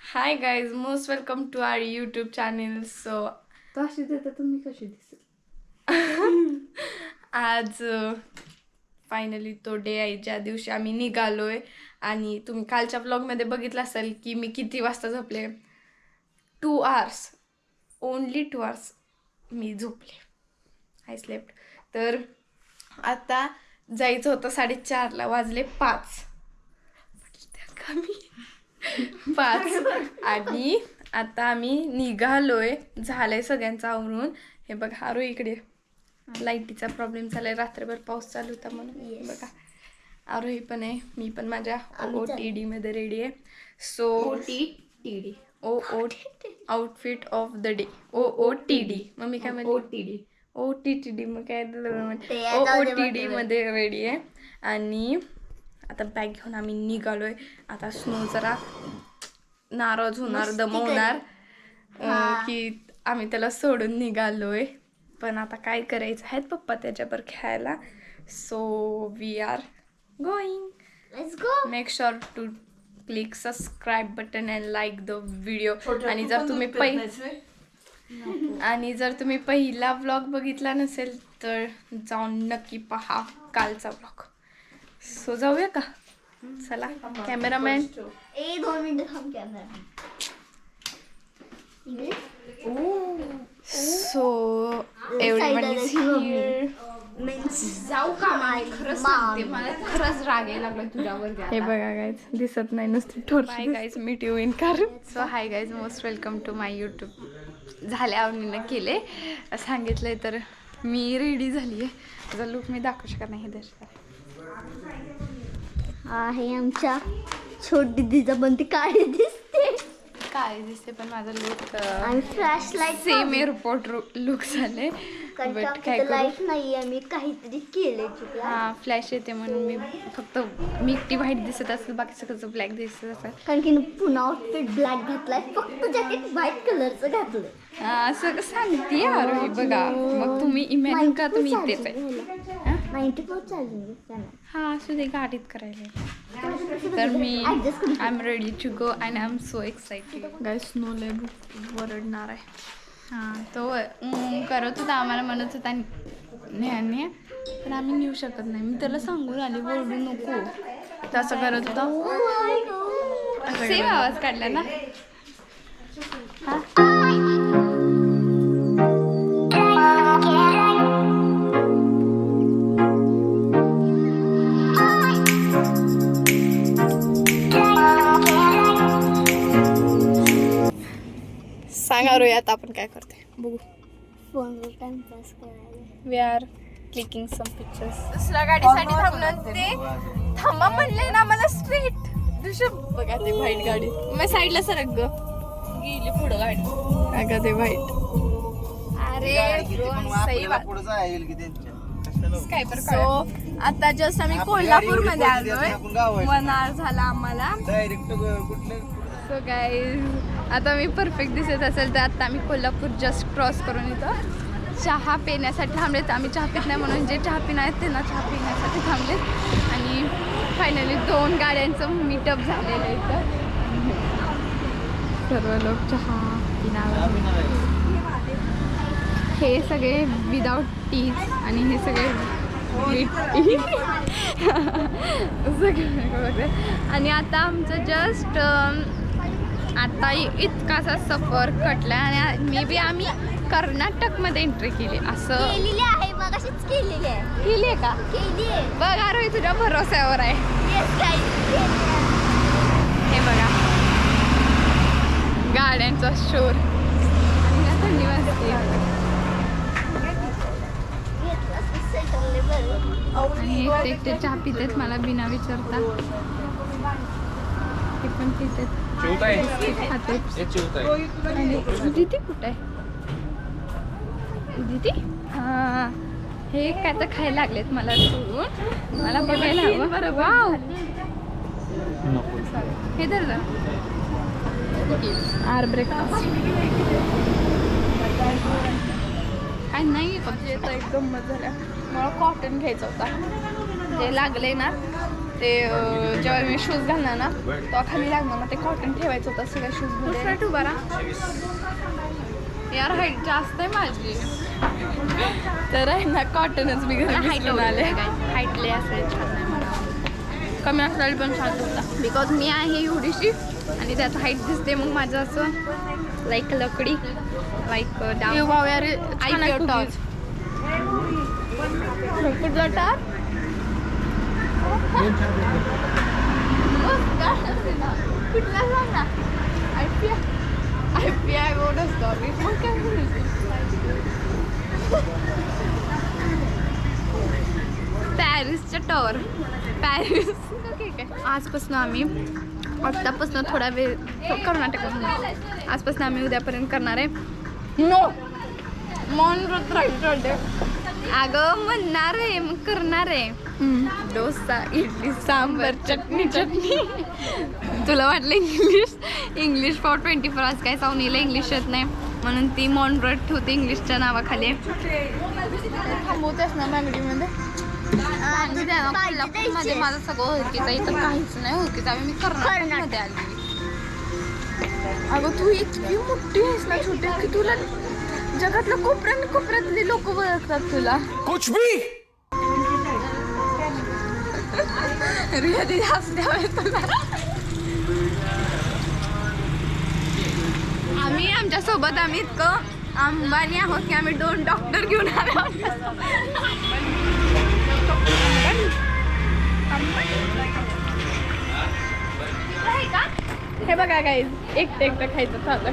Hi guys, most welcome to our YouTube channel. So कशी देता तुम्ही कशी दिसत आज फायनली तो डे आहे ज्या दिवशी आम्ही निघालोय. आणि तुम्ही कालच्या ब्लॉगमध्ये बघितलं असेल की मी किती वाजता झोपले. 2 hours, ओनली 2 hours मी झोपले. I slept. तर आता जायचं होतं 4:30ला, वाजले 5. कमी 5 आणि आता आम्ही निघालोय. झालंय सगळ्यांचं आवरून. हे बघा हारू इकडे लाईटीचा प्रॉब्लेम झालाय, रात्रभर पाऊस चालू होता म्हणून. बघा आरोही पण आहे, मी पण माझ्या OOTD मध्ये रेडी आहे. So OOTD outfit of the day. OOTD mummy काय म्हणते? OOTD मग काय OOTD मध्ये रेडी आहे. आणि आता बॅग घेऊन आम्ही निघालोय. आता स्नो जरा नाराज होणार, दमवणार की आम्ही त्याला सोडून निघालोय. पण आता काय करायचं, आहेत पप्पा त्याच्यावर खेळायला. So we are going. Let's go. Make sure to click subscribe button and like the video. आणि जर तुम्ही पहिला व्लॉग बघितला नसेल तर जाऊन नक्की पहा कालचा व्लॉग. सो जाऊया का? चला कॅमेरामॅन. 2 मिनिटं थांब camera. So everyone is here. जाऊ का माय? खरंच सांगते, मला खरंच राग यायला लागला तुझ्यावर. हे बघा गाईज, दिसत नाही नुसती ठोर. Hi guys, meet you in car. So hi guys, most welcome to my YouTube. झाले आवडीनं केले सांगितलंय. तर मी रेडी झाली आहे. त्याचा लुक मी दाखवू शकत नाही. आहे आमच्या छोटी दिजा, पण ती काळी दिसते. काय दिसते पण माझा लुक आणि फ्लॅशलाईट सेम एअरपोर्ट लुक झाले. बट काय लाईट नाही, आम्ही काहीतरी केले. हा फ्लॅश येते म्हणून मी एकटी व्हाईट दिसत असेल, बाकी सगळं ब्लॅक दिसत असेल. कारण की पुन्हा आउटफिट ब्लॅक घातलाय, फक्त जॅकेट व्हाईट कलरचं घातलंय. असं सांगते यार. बघा मग तुम्ही इमॅजिन का तुम्ही इथेच आहे. 94 चालू. हा असू दे, गाडीत करायला. तर मी I am ready to go and I am so excited. Guy snow लय वरडणार आहे. हां तो करत होता, आम्हाला म्हणत होता न्याने, पण आम्ही नेऊ शकत नाही. मी त्याला सांगून आले वरडू नको. तसं करत होता. सेम आवाज काढला ना. हा सांगा रो, आता आपण काय करतोय बघू. फोनवर टाइमपास करायला. We are clicking some pictures. दुसऱ्या गाडीसाठी थांबलं, ते थांबा म्हणले ना मला स्ट्रीट. दुसरं बघा ते व्हाईट गाडी. मग साईडला सरक ग, गेली पुढं गाडी. बघा ते व्हाईट. अरे सो आता जस्ट आम्ही कोल्हापूर मध्ये आलोय. 1 hour झाला आम्हाला. सो गाईज, आता मी परफेक्ट दिसत असेल तर आता आम्ही कोल्हापूर जस्ट क्रॉस करून इथं चहा पिण्यासाठी थांबलेत. आम्ही चहा पित नाही म्हणून जे चहा पिणार आहेत त्यांना चहा पिण्यासाठी थांबलेत. आणि फायनली 2 गाड्यांचं मीटअप झालेलं आहे इथं. सर्व लोक चहा पिणार. हे सगळे विदाउट टीज आणि हे सगळे विथ टी. सगळे. आणि आता आमचं जस्ट आता इतकासा सफर कटला. आणि मे बी आम्ही कर्नाटकमध्ये एंट्री केली असं केलेली आहे. मग अशीच केलेली आहे. केली आहे का? केली आहे. बघ आरोही तुझ्या भरोश्यावर आहे. हे बघा गाड्यांचा शोर. आणि थंडी वाजते. आणि एकटे चहा पितात मला बिना विचारता. हे पण पितात. दिदी कुठे आहे? दिदी हा, हे काय तर खायला लागलेत मला सोडून. मला बघायला हवं. बरं वाव, हे धरलं आर ब्रेकफास्ट. काय नाही पक्षी एकदम मजा झाल्या. मला कॉटन घ्यायचा होता. जे लागले ना ते जेव्हा मी शूज घालणार ना तेव्हा खाली लागणार ना ते कॉटन ठेवायचं होतं सगळ्या शूजमध्ये तू बरा यार हाईट जास्त आहे माझी तर आहे ना कॉटनच मी घरी हाईट आले हाईटले असेल छान नाही मला कमी असलेली पण छान होता बिकॉज मी आहे एवढीशी आणि त्यात हाईट दिसते मग माझं असं लाईक लकडी लाईक कुठला टार कुठला सांग ना IPI बोर्ड स्टॉरी मग काय पॅरिसच्या टॉवर पॅरिस आजपासून आम्ही आत्तापासून थोडा वेळ कर्नाटक आजपासून आम्ही उद्यापर्यंत करणार आहे नो मन राईट अगं म्हणणार आहे मग करणार आहे डोसा इडली सांबर चटणी तुला वाटलं इंग्लिश फॉर 24 आज काय सावनीला इंग्लिश येत नाही म्हणून ती मॉनरोड ठेवते इंग्लिशच्या नावाखाली थांबवतेस ना बांगडीमध्ये मध्ये माझं सगळं ओळखीचं इथं काहीच नाही ओळखीचं आम्ही मी कर्नाटकमध्ये आली अगं तू इतकी मोठी आहेस ना छोटी की तुला जगातल्या कोपऱ्यातली लोक ओळखतात तुला कुछ भी रियादी हसल्यावर तुला आम्ही आमच्या सोबत आम्ही इतकं अंबानी आहोत की आम्ही 2 डॉक्टर घेऊन आलो हे बघा काय एकटं खायचं चालू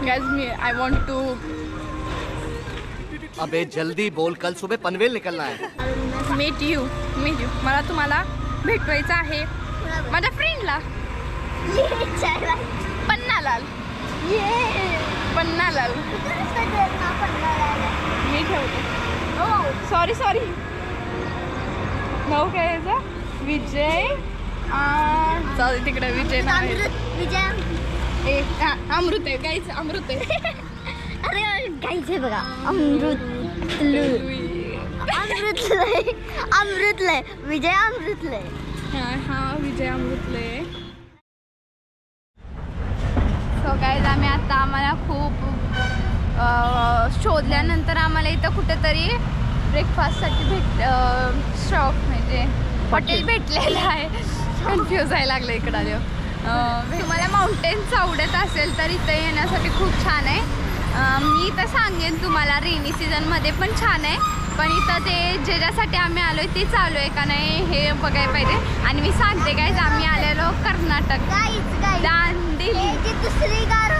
Guys, I want to. अबे जल्दी बोल, कल सुबह पनवेल निकलना है. meet you. मला तुम्हाला भेटवायचं आहे माझ्या फ्रेंडला पन्नालाल मी ठेवते सॉरी नाव काय याचं विजय चालेल तिकडे विजय अमृत आहे गाईच अमृत आहे अरे गाईच आहे बघा अमृतलय विजय अमृतलय हा विजय अमृतलय सो गाईज आम्ही आता आम्हाला खूप शोधल्यानंतर आम्हाला इथं कुठेतरी ब्रेकफास्टसाठी शॉप म्हणजे हॉटेल भेटलेलं आहे कन्फ्यूज व्हायला लागलं इकडं आलं तुम्हाला माउंटेन्स आवडत असेल तर इथं येण्यासाठी खूप छान आहे मी तर सांगेन तुम्हाला रेनी सीझनमध्ये पण छान आहे पण इथं ते ज्याच्यासाठी आम्ही आलो आहे ते चालू आहे का नाही हे बघायला पाहिजे आणि मी सांगते गाईज आम्ही आलेलो कर्नाटक दांडेली जी दुसरी कार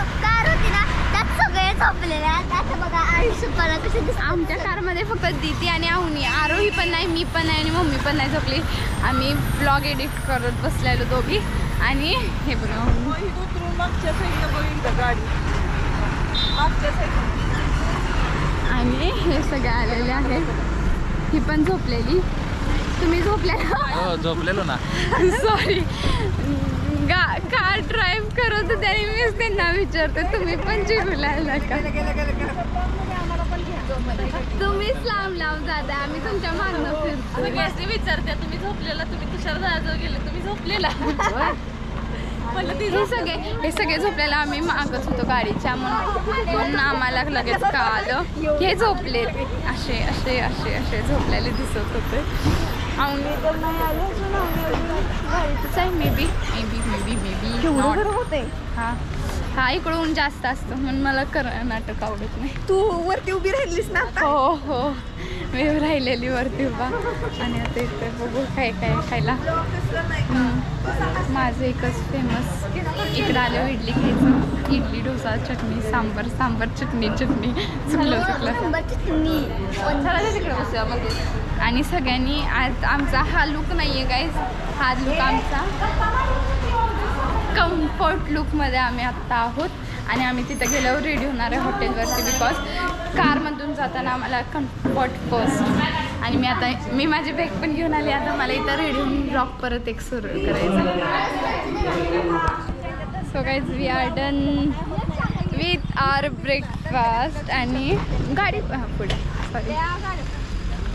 होती ना त्यात सगळे झोपलेले आता बघा आयुष्यपणा कसे दिसत आमच्या कारमध्ये फक्त दीदी आणि आहुनी आरोही पण नाही मी पण नाही आणि मम्मी पण नाही झोपली आम्ही ब्लॉग एडिट करत बसलेलो दोघी आणि हे बघा आणि हे सगळे आलेले आहेत ही पण झोपलेली तुम्ही झोपलेलो ना सॉरी कार ड्राईव्ह करत होते आणि मीच त्यांना विचारते तुम्ही पण जिंकला का तुम्हीच लांब जाता आम्ही तुमच्या मागणं फिरतो विचारते तुम्ही झोपलेला तुम्ही तुषार दादाजवळ गेले तुम्ही झोपलेला हे सगळे झोपलेला आम्ही मागत होतो गाडीच्या म्हणून आम्हाला लगेच कळालं हे झोपले असे असे असे असे झोपलेले दिसत होते आम्ही तर नाही आले गाडीतच आहे मे बी होते हा इकडून जास्त असतं म्हणून मला कर्नाटक आवडत नाही तू वरती उभी राहिलीस ना हो मी राहिलेली वरती उभा आणि आता इथे बघू काय खायला माझं एकच फेमस इकडं आलं इडली खायचं इडली डोसा चटणी सांबर चटणी चुकलं आणि सगळ्यांनी आज आमचा हा लुक नाही आहे गाईज हा लुक आमचा कम्फर्ट लुकमध्ये आम्ही आत्ता आहोत आणि आम्ही तिथं गेल्यावर रेडी होणार आहे हॉटेलवरती बिकॉज कारमधून जाताना आम्हाला कम्फर्ट फर्स्ट आणि मी माझी बॅग पण घेऊन आली आता मला इथं रेडी होऊन ब्लॉग परत एक सुरू करायचं so guys we are done with our breakfast आणि गाडी पुढे सॉरी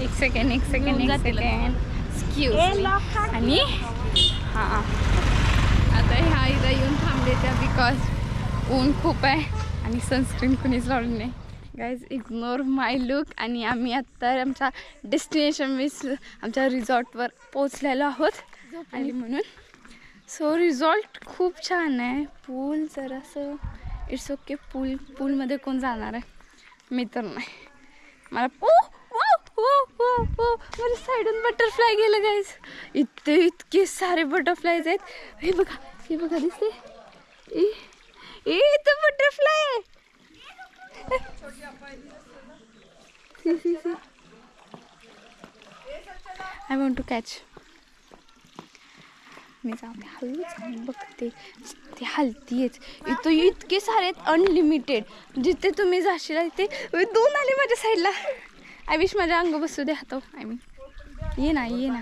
एक सेकंड एक्सक्यूज आणि हां आता ह्या इथं येऊन थांबले त्या बिकॉज ऊन खूप आहे आणि सनस्क्रीन कुणीच लावली नाही. गाईज इग्नोर माय लुक. आणि आम्ही आत्ता आमच्या डेस्टिनेशन मीन्स आमच्या रिसॉर्टवर पोचलेलो आहोत आणि म्हणून सो रिसॉर्ट खूप छान आहे. पूल जरासं इट्स ओके. पूलमध्ये कोण जाणार आहे? मी तर नाही. मला माझ्या साईडून बटरफ्लाय गेलं गाईज. इतके सारे बटरफ्लायज आहेत. हे बघा दिसते इथं बटरफ्लाय आहे. I want to catch. मी जाऊन हळूच बघते ते हलतीच. इथं इतके सारे आहेत अनलिमिटेड. जिथे तुम्ही जाशील तिथे 2 आले माझ्या साईडला. आय विश माझ्या अंग बसू दे हातो. आय मीन ये ना.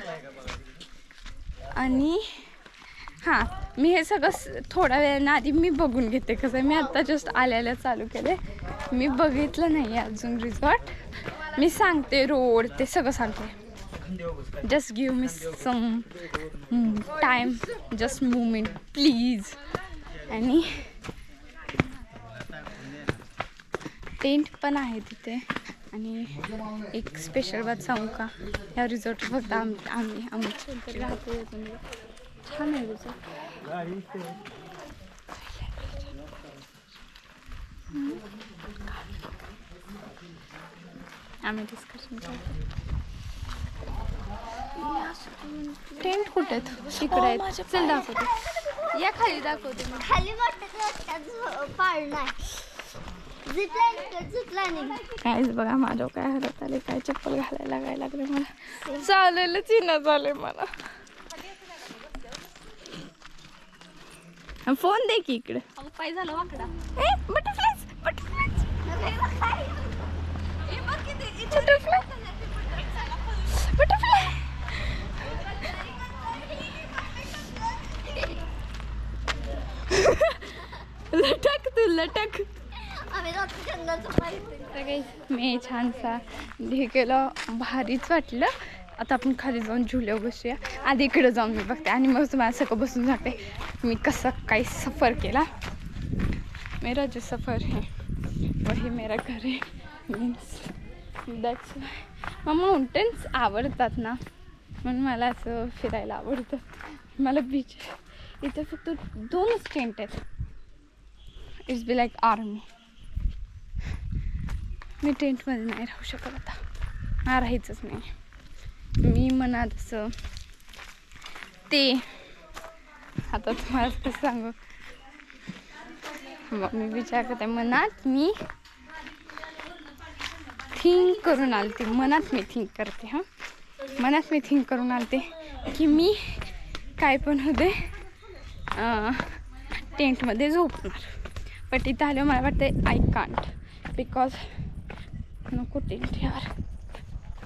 आणि हां मी हे सगळं थोड्या वेळानं आधी मी बघून घेते. कसं मी आत्ता जस्ट आल्याला चालू केले. मी बघितलं नाही अजून रिसॉर्ट. मी सांगते रोड ते सगळं सांगते. Just give me some time just movement please. आणि टेंट पण आहे तिथे. आणि एक स्पेशल बात सांगू का? ह्या रिसॉर्ट फक्त आम्ही राहतो. छान आहे रिसॉर्ट. आम्ही डिस्कशन करतो. टेंट कुठे आहेत? इकडे आहेत. चल दाखवते. या खाली दाखवते. खाली वाटत पाळणा झिपलाईनिंग. काहीच बघा माझ्या काय हातात आले. काय चप्पल घालायला लागायला लागले मला. चालेलच ना झाले मला. फोन दे की इकडे. पाय झालं वाकडा. बटरफ्लाय लटक. मी छानसा हे केलं. भारीच वाटलं. आता आपण खाली जाऊन झुल्यावर बसूया. आधी इकडे जाऊन मी बघते आणि मग तुम्हाला सगळं बसून जाते मी कसं काही सफर केला. मेरा जो सफर है वही मेरा घर है. मीन्स दॅट्स मग माउंटेन्स आवडतात ना म्हणून मला असं फिरायला आवडतं. मला बीच इथे फक्त 2च टेंट आहेत. It's be like army. मी टेंटमध्ये नाही राहू शकत आता. मला राहायचंच नाही. मी मनात असं ते आता तुम्हाला कसं सांगू. मी विचार करते मनात मी थिंक करून आलते. मनात मी थिंक करून आलते की मी काय पण होते टेंटमध्ये झोपणार. बट इथं आल्यावर मला वाटतं आय कांट बिकॉज नको टेंट यार.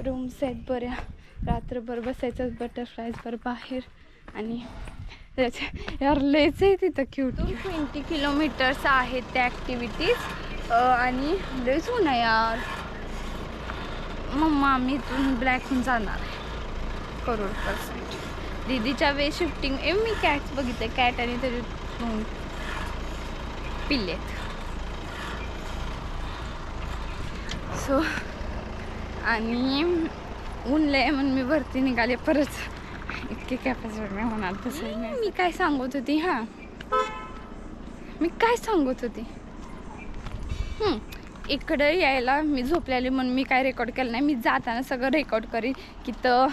रूम्स आहेत बऱ्या. रात्रभर बसायचं बटरफ्लायज बरं बाहेर. आणि यार लयच आहे तिथं क्यूट. 20 किलोमीटर्स आहेत त्या ॲक्टिव्हिटीज. आणि लयच ऊन आहे यार. मम्मा आम्ही इथून ब्लॅकहून जाणार आहे 100%. दीदीच्या वे शिफ्टिंग. मी कॅट्स बघितले. कॅट आणि तरी 2 पिल्लेत. सो आणि ऊन लय म्हणून मी वरती निघाले. परत इतके कॅपॅसिटी नाही होणार तसं. मी काय सांगत होती इकडं यायला मी झोपलेली म्हणून मी काय रेकॉर्ड केलं नाही. मी जाताना सगळं रेकॉर्ड करीन की तर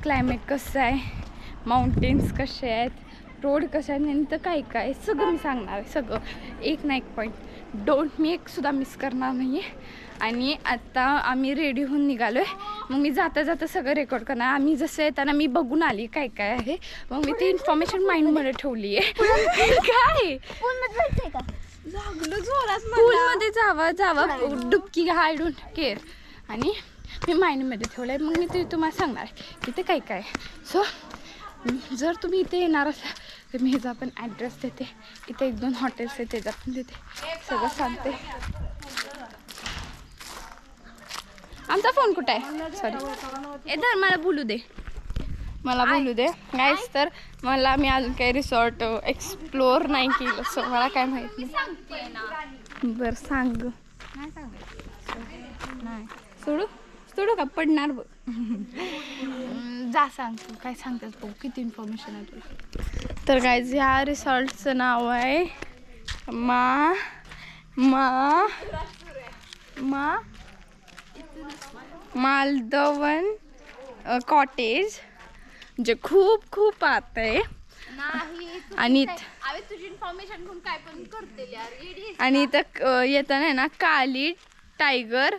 क्लायमेट कसं आहे, माउंटेन्स कसे आहेत, रोड कसे आहेत, नंतर काय सगळं मी सांगणार आहे. सगळं एक ना एक पॉईंट मी एक सुद्धा मिस करणार नाही आहे. आणि आता आम्ही रेडी होऊन निघालो आहे. मग मी जाता सगळं रेकॉर्ड करणार. आम्ही जसं येताना मी बघून आली काय आहे. मग मी ती इन्फॉर्मेशन माइंडमध्ये ठेवली आहे. काय लागलं जोरात. पूलमध्ये जावं डुबकी आय डोंट केअर. आणि मी माइंडमध्ये ठेवलं आहे. मग मी ते तुम्हाला सांगणार आहे तिथे काय सो जर तुम्ही इथे येणार तर मी ह्याचा पण ॲड्रेस देते. इथे 1-2 हॉटेल्स आहेत त्याचा पण देते, सगळं सांगते. आमचा फोन कुठं आहे? सॉरी धर मला बोलू दे, मला बोलू दे गाईस. तर मी अजून काही रिसॉर्ट एक्सप्लोअर नाही केलं, सो मला काय माहित नाही. बरं सांग. नाही सोडू का पडणार बघ. जा सांग तू काय सांगतेस बघ, किती इन्फॉर्मेशन आहे तुला. तर गाईज ह्या रिसॉर्टचं नाव आहे मालदवन कॉटेज, जे खूप आत आहे. आणि तुझी इन्फॉर्मेशन घेऊन काय पण करते यार. आणि इथं येताना ना काली टायगर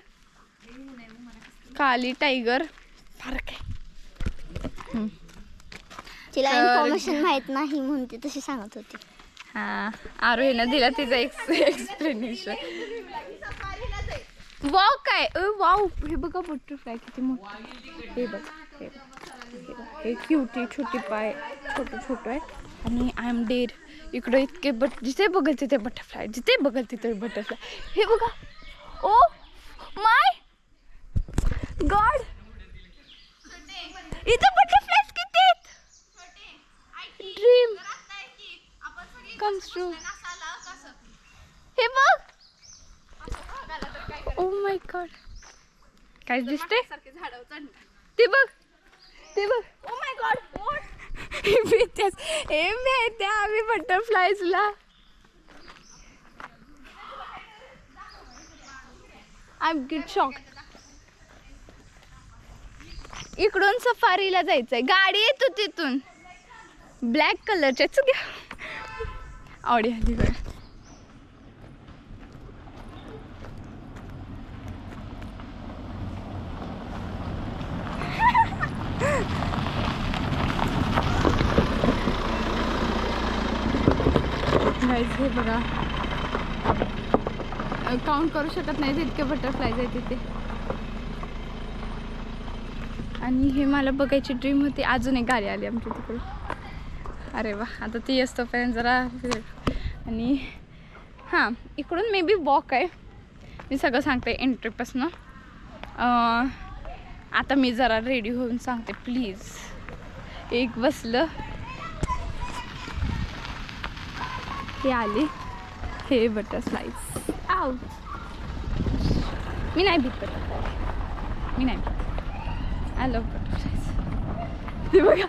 फरक आहे. तिला इन्फॉर्मेशन माहित नाही म्हणून ती तशी सांगत होती. हा आरोहीनं दिला तिचं एक्सप्लेनेशन. वाव काय वाव, हे बघा बटरफ्लाय किती मोठं. हे बघ हे क्यूटी छोटी पाय छोटं आहे. आणि आय एम डेड. इकडं इतके जिथे बघल तिथे बटरफ्लाय, जिथे बघल तिथे बटरफ्लाय. हे बघा, ओ माय गॉड, इथं बटरफ्लायज किती आहेत. Dream comes true. हे बघ, ओ माय गॉड, काय दिसते ते बघ. ओ माय गॉड, हे आम्ही बटरफ्लायजला. I am get shocked. इकडून सफारीला जायचंय, गाडी येतो तिथून ब्लॅक कलरच्या. चुक्या आवडी आली बघा. हे बघा, काउंट करू शकत नाही इतके बटरफ्लायज आहेत तिथे. आणि हे मला बघायची ड्रीम होती. अजून एक गाडी आली आमच्या तिकडे. अरे वा, आता ती असतोपर्यंत जरा. आणि हां, इकडून मे बी वॉक आहे. मी सगळं सांगते एंट्रीपासनं. आता मी जरा रेडी होऊन सांगते प्लीज. एक बसलं, हे आले, हे बटरफ्लायज. आव, मी नाही भीत बटरफ्लाय, मी नाही भीत. I love butterflies. ते बघा